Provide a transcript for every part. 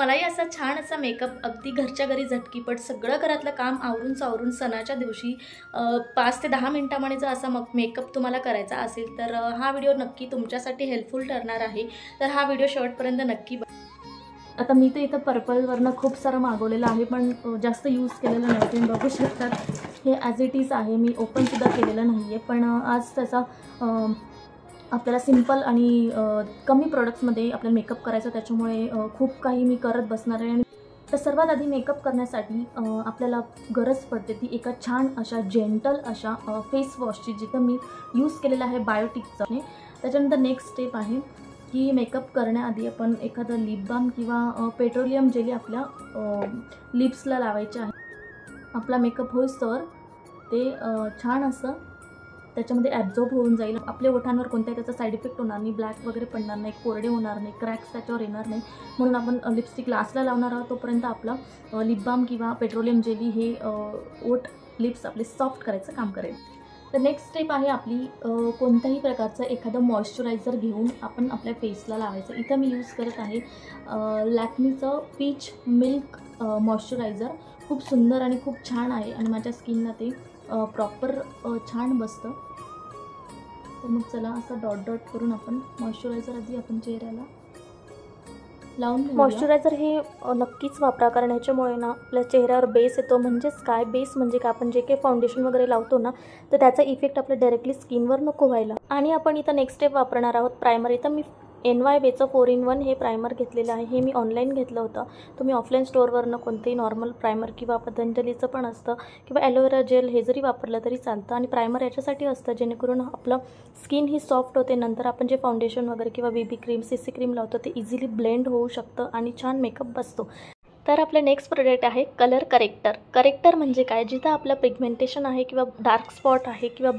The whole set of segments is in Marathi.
मलाही असा छान असा मेकअप अगदी घरच्या घरी झटकीपट सगळं घरातलं काम आवरून सावरून सणाच्या दिवशी 5 ते 10 मिनिटांमध्ये जर असा मेकअप तुम्हाला करायचा असेल तर हा व्हिडिओ नक्की तुमच्यासाठी हेल्पफुल ठरणार आहे. तर हा व्हिडिओ शेवटपर्यंत नक्की आता मी तर इथं पर्पलवरनं खूप सारं मागवलेलं आहे, पण जास्त यूज केलेलं नाही. तुम्ही बघू शकतात हे ॲज इट इज आहे. मी ओपनसुद्धा केलेलं नाही आहे, पण आज त्याचा आपल्याला सिंपल आणि कमी प्रोडक्ट्समध्ये आपल्याला मेकअप करायचा, त्याच्यामुळे खूप काही मी करत बसणार आहे. तर सर्वात आधी मेकअप करण्यासाठी आपल्याला गरज पडते ती एका छान अशा जेंटल अशा फेस वॉशची, जिथं मी यूज केलेलं आहे बायोटिकचं. त्याच्यानंतर नेक्स्ट स्टेप आहे की मेकअप करण्याआधी आपण एखादं लिप बाम किंवा पेट्रोलियम जेली आपल्या लिप्सला लावायचे आहे. आपला मेकअप होईस्तोवर ते छान असं त्याच्यामध्ये ॲब्झॉर्ब होऊन जाईल. आपल्या ओठांवर कोणत्याही त्याचा साईड इफेक्ट होणार नाही, ब्लॅक वगैरे पडणार नाही, कोरडे होणार नाही, क्रॅक्स त्याच्यावर येणार नाही. म्हणून आपण लिपस्टिक लास्टला लावणार आहोत. तोपर्यंत आपला लिप बाम किंवा पेट्रोलियम जेली हे ओठ लिप्स आपले सॉफ्ट करायचं काम करेल. तर नेक्स्ट स्टेप आहे आपली कोणत्याही प्रकारचं एखादं मॉइश्चरायझर घेऊन आपण आपल्या फेसला लावायचं. इथं मी यूज करत आहे लॅक्मीचं पीच मिल्क मॉइश्चरायझर. खूप सुंदर आणि खूप छान आहे आणि माझ्या स्किनला ते प्रॉपर छान बसतं. तर मग चला असं डॉट डॉट करून आपण मॉइश्चरायझर आधी आपण चेहऱ्याला लावून घेऊया. मॉइश्चरायझर हे नक्कीच वापरा, कारण ह्याच्यामुळे ना आपल्या चेहऱ्यावर बेस येतो. म्हणजेच काय बेस म्हणजे काय, आपण जे काही फाउंडेशन वगैरे लावतो ना, तर त्याचा इफेक्ट आपल्या डायरेक्टली स्किनवर नको व्हायला. आणि आपण इथं नेक्स्ट स्टेप वापरणार आहोत प्रायमर. इथं मी NYBayचं 4-in-1 हे प्रायमर घेतलेलं आहे. हे मी ऑनलाईन घेतलं होतं. तुम्ही ऑफलाईन स्टोअरवरनं कोणतेही नॉर्मल प्रायमर किंवा पतंजलीचं पण असतं किंवा ॲलोवेरा जेल हे जरी वापरलं तरी चालतं. आणि प्रायमर याच्यासाठी असतं जेणेकरून आपलं स्किन ही सॉफ्ट होते. नंतर आपण जे फाउंडेशन वगैरे किंवा BB क्रीम CC क्रीम लावतो ते इझिली ब्लेंड होऊ शकतं आणि छान मेकअप बसतो. तर आपलं नेक्स्ट प्रोडक्ट आहे कलर करेक्टर. करेक्टर म्हणजे काय, जिथं आपलं पिगमेंटेशन आहे किंवा डार्क स्पॉट आहे किंवा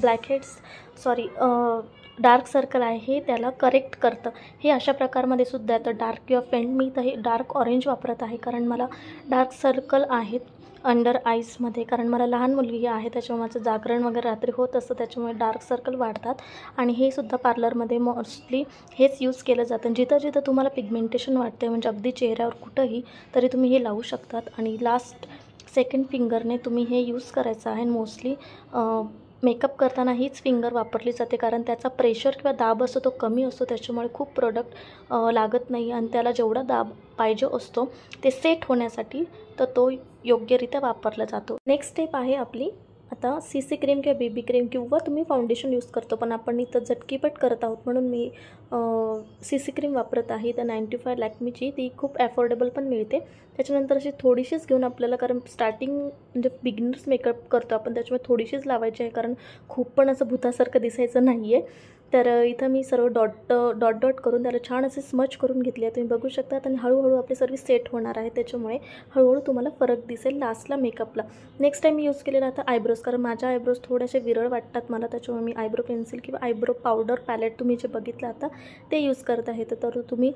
डार्क सर्कल आहे, हे त्याला करेक्ट करतं. हे अशा प्रकारमध्ये सुद्धा येतं, डार्क किंवा फेंट. मी तर हे डार्क ऑरेंज वापरत आहे, कारण मला डार्क सर्कल आहेत अंडर आईजमध्ये, कारण मला लहान मुलगी आहे, त्याच्यामुळे माझं जागरण वगैरे रात्री होत असतं, त्याच्यामुळे डार्क सर्कल वाढतात. आणि हे सुद्धा पार्लरमध्ये मोस्टली हेच यूज केलं जातं. जिथं जिथं तुम्हाला पिगमेंटेशन वाटते, म्हणजे अगदी चेहऱ्यावर कुठंही, तरी तुम्ही हे लावू शकतात. आणि लास्ट सेकंड फिंगरने तुम्ही हे यूज करायचं आहे. मोस्टली मेकअप करताना हीच फिंगर वापरली जाते, कारण त्याचा प्रेशर किंवा दाब असतो तो कमी असतो, त्याच्यामुळे खूप प्रोडक्ट लागत नाही. आणि त्याला जेवढा दाब पाहिजे असतो ते सेट होण्यासाठी, तर तो योग्यरित्या वापरला जातो. नेक्स्ट स्टेप आहे आपली आता CC क्रीम किंवा BB क्रीम किंवा तुम्ही फाउंडेशन यूज करतो, पण आपण इथं झटकीपट करत आहोत म्हणून मी CC क्रीम वापरत आहे. तर 95 लॅक्मीची, ती खूप ॲफोर्डेबल पण मिळते. त्याच्यानंतर अशी थोडीशीच घेऊन आपल्याला, कारण स्टार्टिंग म्हणजे बिगिनर्स मेकअप करतो आपण, त्याच्यामुळे थोडीशीच लावायची आहे, कारण खूप पण असं भुतासारखं दिसायचं नाही आहे. तर इथं मी सर्व डॉट डॉट करून त्याला छान असे स्मच करून घेतले आहे, तुम्ही बघू शकतात. आणि हळूहळू आपली सर्व सेट होणार आहे, त्याच्यामुळे हळूहळू तुम्हाला फरक दिसेल लास्टला मेकअपला. नेक्स्ट टाईम मी यूज केलेला आता आयब्रोज, कारण माझ्या आयब्रोज थोडेसे विरळ वाटतात मला, त्याच्यामुळे मी आयब्रो पेन्सिल किंवा आयब्रो पावडर पॅलेट तुम्ही जे बघितलं आता ते यूज करत आहे. तर तुम्ही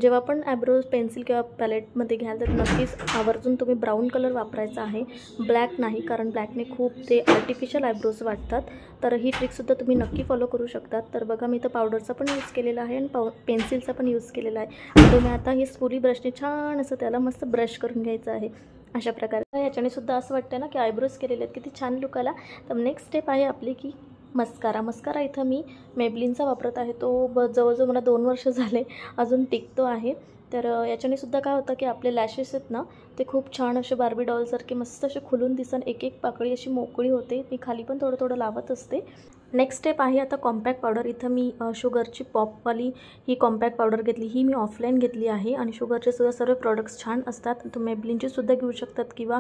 जेव्हा पण आयब्रोज पेन्सिल किंवा पॅलेटमध्ये घ्याल तर नक्कीच आवर्जून तुम्ही ब्राऊन कलर वापरायचा आहे, ब्लॅक नाही, कारण ब्लॅकने खूप ते आर्टिफिशियल आयब्रोज वाटतात. तर ही ट्रिकसुद्धा तुम्ही नक्की फॉलो करू शकतात. तर बघा मी तर पावडरचा पण यूज केलेला आहे आणि पेन्सिलचा पण यूज केलेला आहे. तुम्ही आता ही स्पुरी ब्रशने छान असं त्याला मस्त ब्रश करून घ्यायचं आहे अशा प्रकारे. याच्याने सुद्धा असं वाटतं ना की आयब्रोज केलेले आहेत, किती छान लुक आला. तर नेक्स्ट स्टेप आहे आपली की मस्कारा इथं मी मेबलिनचा वापरत आहे. तो जवळजवळ मला 2 वर्ष झाले अजून टिकतो आहे. तर याच्याने सुद्धा काय होतं की आपले लॅशेस आहेत ना, ते खूप छान असे बार्बी डॉलसारखे मस्त असे खुलून दिसन, एक एक पाकळी अशी मोकळी होते. मी खाली पण थोडं थोडं लावत असते. नेक्स्ट स्टेप आहे आता कॉम्पॅक्ट पावडर. इथं मी शुगरची पॉपवाली ही कॉम्पॅक्ट पावडर घेतली. ही मी ऑफलाईन घेतली आहे आणि शुगरचे सुद्धा सर्व प्रोडक्ट्स छान असतात. तुम्ही मेबलिनची सुद्धा घेऊ शकतात किंवा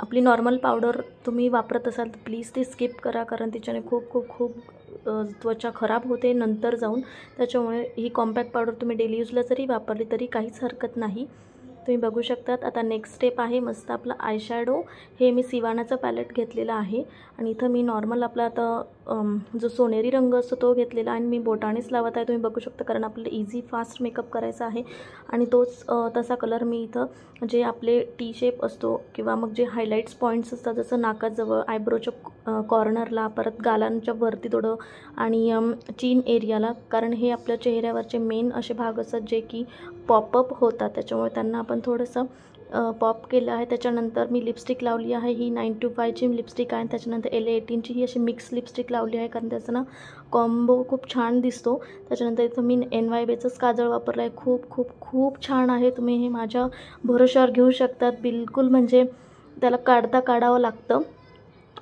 आपली नॉर्मल पावडर तुम्ही वापरत असाल तर प्लीज ती स्किप करा, कारण तिच्याने खूप खूप खूप त्वचा खराब होते नंतर जाऊन. त्याच्यामुळे ही कॉम्पॅक्ट पावडर तुम्ही डेली यूजला जरी वापरली तरी काहीच हरकत नाही. तुम्ही बघू शकतात. आता नेक्स्ट स्टेप आहे मस्त आपला आय शॅडो. हे मी सिवानाचं पॅलेट घेतलेलं आहे आणि इथं मी नॉर्मल आपला आता जो सोनेरी रंग असतो तो घेतलेला आणि मी बोटानेच लावत आहे. तुम्ही बघू शकता कारण आपल्याला इझी फास्ट मेकअप करायचा आहे आणि तोच तसा कलर मी इथं जे आपले टी शेप असतो किंवा मग जे हायलाईट्स पॉईंट्स असतात जसं नाकाजवळ, आयब्रोच्या कॉर्नरला, परत गालांच्या वरती थोडं आणि चीन एरियाला, कारण हे आपल्या चेहऱ्यावरचे मेन असे भाग असतात जे की पॉपअप होतात, त्याच्यामुळे त्यांना आपण थोडंसं पॉप केलं आहे. त्याच्यानंतर मी लिपस्टिक लावली आहे, ही 925ची लिपस्टिक आहे. त्याच्यानंतर LA18ची ही अशी मिक्स लिपस्टिक लावली आहे कारण त्याचा ना कॉम्बो खूप छान दिसतो. त्याच्यानंतर इथं मी NYBचंच काजळ वापरलं आहे. खूप खूप खूप छान आहे. तुम्ही हे माझ्या भरोश्यावर घेऊ शकतात. बिलकुल म्हणजे त्याला काढावं लागतं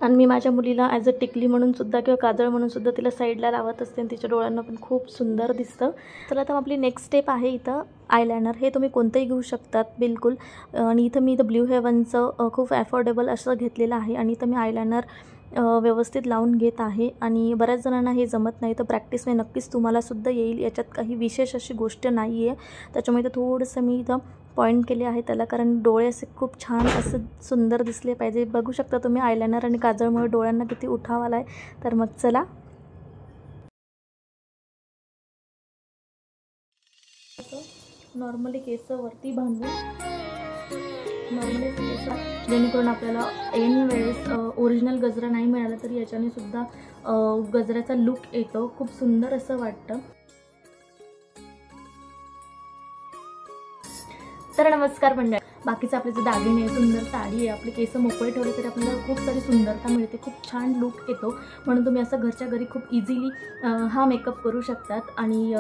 आणि मी माझ्या मुलीला ॲज अ टिकली म्हणून सुद्धा किंवा काजळ म्हणून सुद्धा तिला साईडला लावत असते आणि तिच्या डोळ्यांना पण खूप सुंदर दिसतं. तर आता आपली नेक्स्ट स्टेप आहे इथं आयलायनर. हे तुम्ही कोणतंही घेऊ शकतात बिलकुल. आणि इथं मी ब्ल्यू हेवनचं खूप ॲफोर्डेबल असं घेतलेलं आहे आणि इथं मी आयलायनर व्यवस्थित लावून घेत आहे आणि बऱ्याच जणांना हे जमत नाही, तर प्रॅक्टिसने नक्कीच तुम्हालासुद्धा येईल. याच्यात काही विशेष अशी गोष्ट नाही आहे. त्याच्यामुळे इथं थोडंसं मी इथं पॉईंट केले आहे त्याला, कारण डोळे असे खूप छान असं सुंदर दिसले पाहिजे. बघू शकता तुम्ही आयलायनर आणि काजळमुळे डोळ्यांना किती उठाव आला आहे. तर मग चला नॉर्मली केस वरती बांधून नॉर्मली केस, जेणेकरून आपल्याला ऐन वेळेस ओरिजिनल गजरा नाही मिळाला तरी याच्याने सुद्धा गजऱ्याचा लुक येतो, खूप सुंदर असं वाटतं. तर नमस्कार मंडळी. बाकीचं आपले जे दागिने आहे, सुंदर साडी आहे, आपले केस मोकळे ठेवले तरी आपल्याला खूप सारी सुंदरता मिळते, खूप छान लुक येतो. म्हणून तुम्ही असं घरच्या घरी खूप इझिली हा मेकअप करू शकतात. आणि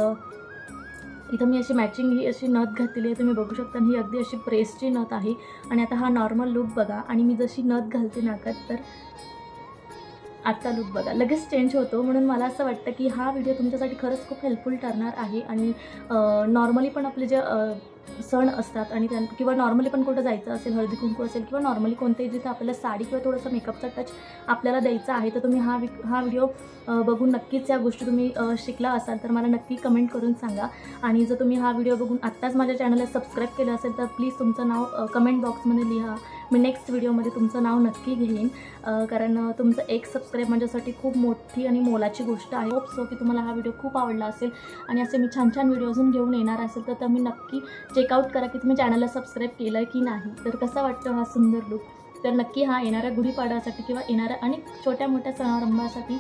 इथं मी अशी मॅचिंग ही अशी नथ घातलेली आहे, तुम्ही बघू शकता. ही अगदी अशी प्रेसची नथ आहे आणि आता हा नॉर्मल लुक बघा आणि मी जशी नथ घालते नाकात तर आजचा लुक बघा लगेच चेंज होतो. म्हणून मला असं वाटतं की हा व्हिडिओ तुमच्यासाठी खरंच खूप हेल्पफुल ठरणार आहे. आणि नॉर्मली पण आपले जे सण असतात आणि किंवा नॉर्मली पण कुठं जायचं असेल, हळदी कुंकू असेल किंवा नॉर्मली कोणतेही जिथं आपल्याला साडी किंवा थोडंसं मेकअपचा टच आपल्याला द्यायचा आहे, तर तुम्ही हा व्हिडिओ बघून नक्कीच या गोष्टी तुम्ही शिकला असाल तर मला नक्की कमेंट करून सांगा. आणि जर तुम्ही हा व्हिडिओ बघून आत्ताच माझ्या चॅनलला सबस्क्राईब केलं असेल तर प्लीज तुमचं नाव कमेंट बॉक्समध्ये लिहा. मी नेक्स्ट व्हिडिओमध्ये तुमचं नाव नक्की घेईन, कारण तुमचं एक सबस्क्राईब माझ्यासाठी खूप मोठी आणि मोलाची गोष्ट आहे. होप सो की तुम्हाला हा व्हिडिओ खूप आवडला असेल आणि असे मी छान छान व्हिडिओ अजून घेऊन येणार असेल तर तुम्ही नक्की चेकआउट करा की तुम्ही चॅनलला सबस्क्राईब केलं की नाही. तर कसा वाटतं हा सुंदर लुक. तर नक्की हा येणाऱ्या गुढीपाडव्यासाठी किंवा येणाऱ्या अनेक छोट्या मोठ्या समारंभासाठी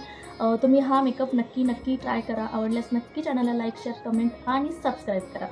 तुम्ही हा मेकअप नक्की ट्राय करा. आवडल्यास नक्की चॅनलला लाईक, शेअर, कमेंट आणि सबस्क्राईब करा.